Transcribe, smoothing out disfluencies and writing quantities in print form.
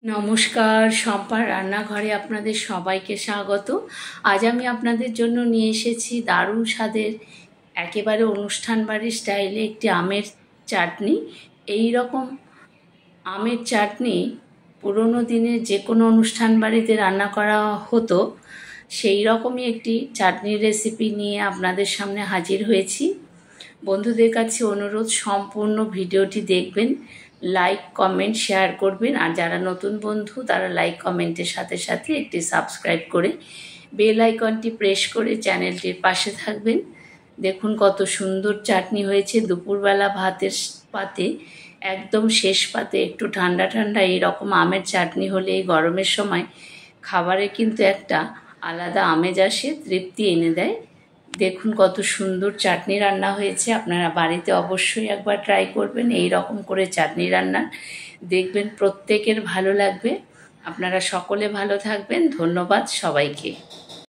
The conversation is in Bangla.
নমস্কার, শম্পার রান্নাঘরে আপনাদের সবাইকে স্বাগত। আজ আমি আপনাদের জন্য নিয়ে এসেছি দারুণ স্বাদের একেবারে অনুষ্ঠান বাড়ির স্টাইলে একটি আমের চাটনি। এই রকম আমের চাটনি পুরনো দিনে যে কোনো অনুষ্ঠান বাড়িতে রান্না করা হতো, সেই রকমই একটি চাটনির রেসিপি নিয়ে আপনাদের সামনে হাজির হয়েছি। বন্ধুদের কাছে অনুরোধ, সম্পূর্ণ ভিডিওটি দেখবেন, লাইক কমেন্ট শেয়ার করবেন, আর যারা নতুন বন্ধু তারা লাইক কমেন্টের সাথে সাথে একটি সাবস্ক্রাইব করে বেল আইকনটি প্রেস করে চ্যানেলটির পাশে থাকবেন। দেখুন কত সুন্দর চাটনি হয়েছে। দুপুরবেলা ভাতের পাতে, একদম শেষ পাতে একটু ঠান্ডা ঠান্ডা এইরকম আমের চাটনি হলে এই গরমের সময় খাবারে কিন্তু একটা আলাদা আমেজ আসে, তৃপ্তি এনে দেয়। দেখুন কত সুন্দর চাটনি রান্না হয়েছে। আপনারা বাড়িতে অবশ্যই একবার ট্রাই করবেন এই রকম করে চাটনি রান্না, দেখবেন প্রত্যেকের ভালো লাগবে। আপনারা সকলে ভালো থাকবেন। ধন্যবাদ সবাইকে।